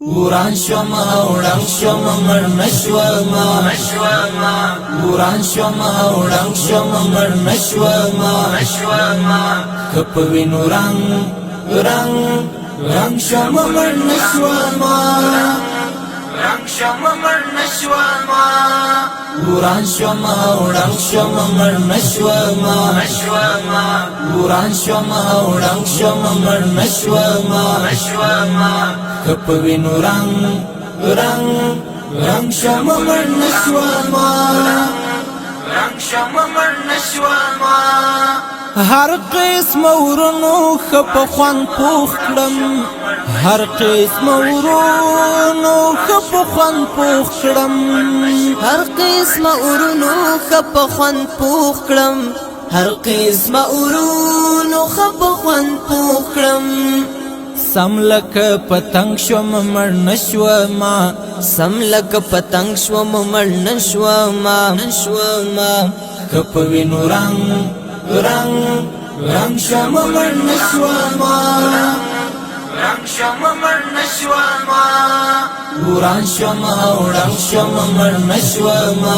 وران شوما وړنګ شوما مړ نشوما وران شوما وړنګ شوما مړ نشوما کپ وینو رنگ شوما مړ نشوما وران شوما وړنګ شوما مړ نشوما وران شوما وړنګ شوما مړ نشوما کپ وینو رنگ شوما مړ نشوما هر قسم ورونو خپ خوان پوخ کړم هر قسم ورونو خپ خوان پوخ کړم هر قسم ورونو خپ خوان پوخ کړم هر قسم ورونو خپ خوان پوخ کړم سم لک پتنګ شوم مړ نشوما سم لک پتنګ شوم مړ نشوما کپ وینو رنگ شوما مړ نشوما وران شوما وړنګ شوما مړ نشوما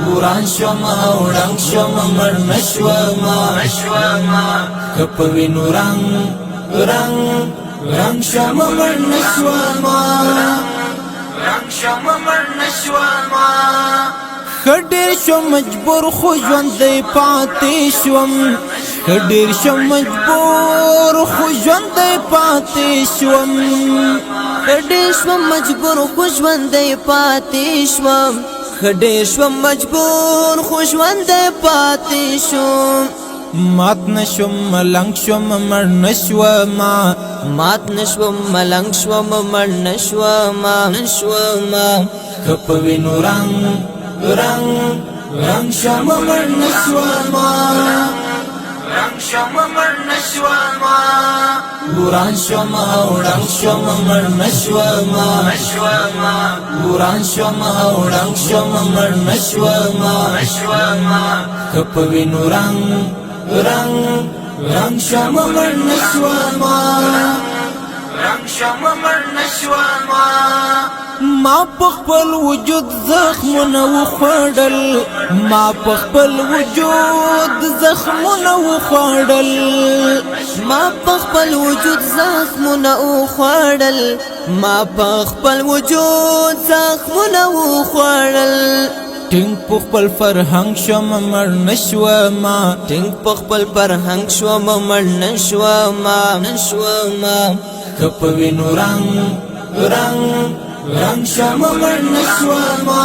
وران شوما وړنګ شوما مړ نشوما کپ وینو رنگ شوما مړ نشوما خډیر شو مجبور خو ژوند دی پاتې شوم خډیر شو مجبور خو ژوند دی پاتې شوم خډیر شو مجبور خو ژوند دی پاتې شوم خډیر شو مجبور خو ژوند دی پاتې شوم مات نشوم ملنګ شوم مړ نشوما مات نشوم ملنګ شوم مړ نشوما کپ وینو رنگ شوما مړ نشوما وران شوما وړنګ شوما مړ نشوما وران شوما وړنګ شوما مړ نشوما کپ وینو رنگ شوما مړ نشوما ما پخپل وجود زخمونه وخوړل ما پخپل وجود زخمونه وخوړل ما پخپل وجود زخمونه وخوړل ما پخپل وجود زخمونه وخوړل ټینګ پخپل فرهنګ شوم مړ نشوما ټینګ پخپل فرهنګ شوم مړ نشوما کپ وینو رنگ شوما مړ نشوما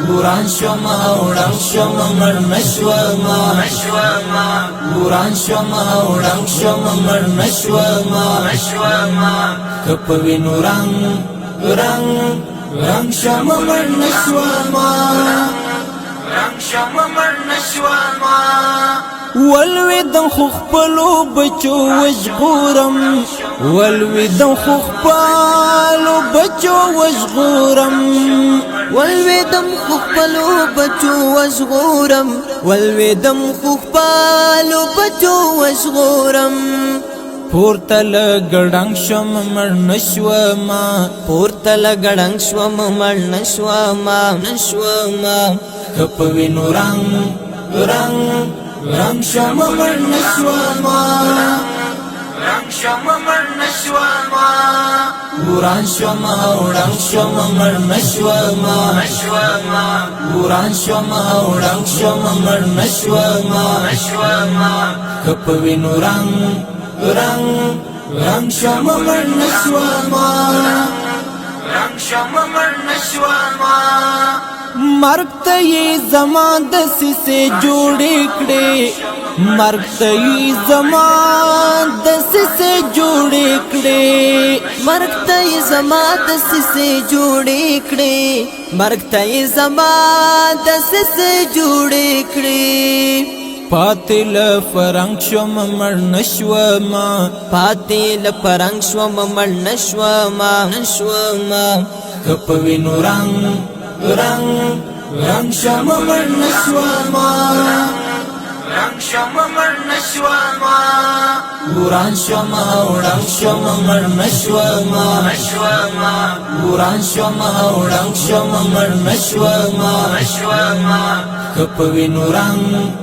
وران شوما وړنګ شوما مړ نشوما وران شوما وړنګ شوما مړ نشوما کپ وینو رنگ شوما مړ نشوما ولویدم خو خپلو بچو وژغورم ولویدم خو خپلو بچو وژغورم ولویدم خو خپلو بچو وژغورم ولویدم خو خپلو بچو وژغورم پورته لګړنګ شوم مړ نشوما پورته لګړنګ شوم مړ نشوما کپ وینو رنگ شوما مړ نشوما وران شوما وړنګ شوما مړ نشوما وران شوما وړنګ شوما مړ نشوما کپ وینو رنگ شوما مړ نشوما مرګ ته یې زما دسیسې جوړې کړې مرګ ته یې زما دسیسې جوړې کړې مرګ ته یې زما دسیسې جوړې کړې مرګ ته یې زما دسیسې جوړې کړې پاتې له فرنګ شوم مړ نشوما پاتې له فرنګ شوم مړ نشوما کپ وینو رنگ شوما مړ نشوما رنگ شم مر نشوما وران شما ورنگ شما مر نشوما وران شما ورنگ شما مر نشوما کپوینو رنگ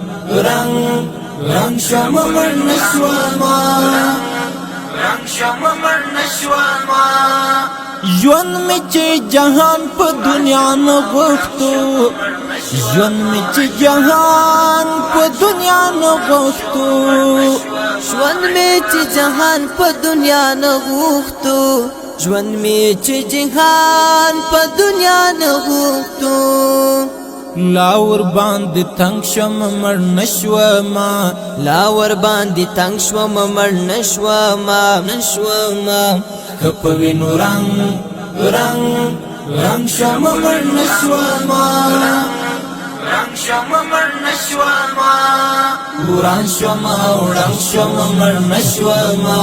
شما مر نشوما رنگ شما مر نشوما ژوند می چې جهان په دنیا نه غوښتو ژوند می چې جهان په دنیا نه غوښتو ژوند می چې جهان په دنیا نه غوښتو ژوند می چې جهان په دنیا نه غوښتو لاور باندې تنگ شم مړ نشوما لاور باندې تنگ شوم مړ نشوما کپوینو رنگ شم مر نشوما رنگ شم مر نشوما وران شما ورنگ شم مر نشوما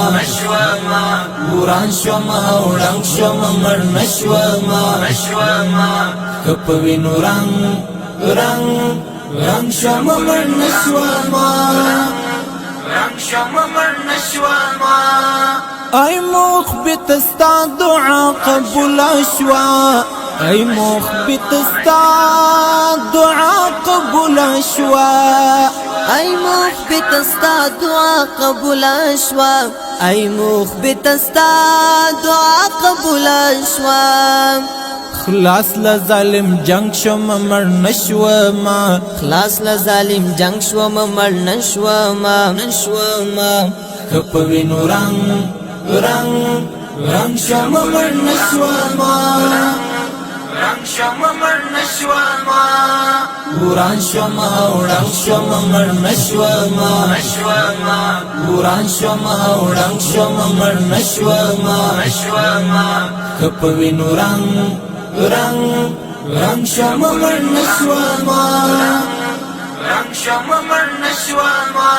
وران شما ورنگ شم مر نشوما کپوینو رنگ شم مر نشوما رنگ شم مر نشوما ای مخبت استا دعا قبول شوا ای مخبت استا دعا قبول شوا ای مخبت استا دعا قبول شوا ای مخبت استا دعا قبول شوا خلاص لظالم جنگ شم مر نشوما خلاص لظالم جنگ شوم مر نشوما کپوینو رنگ شم مر نشوما رنگ شم مر نشوما وران شما ورنگ شم مر نشوما وران شما ورنگ شم مر نشوما کپوینو رنگ شم مر نشوما رنگ شم مر نشوما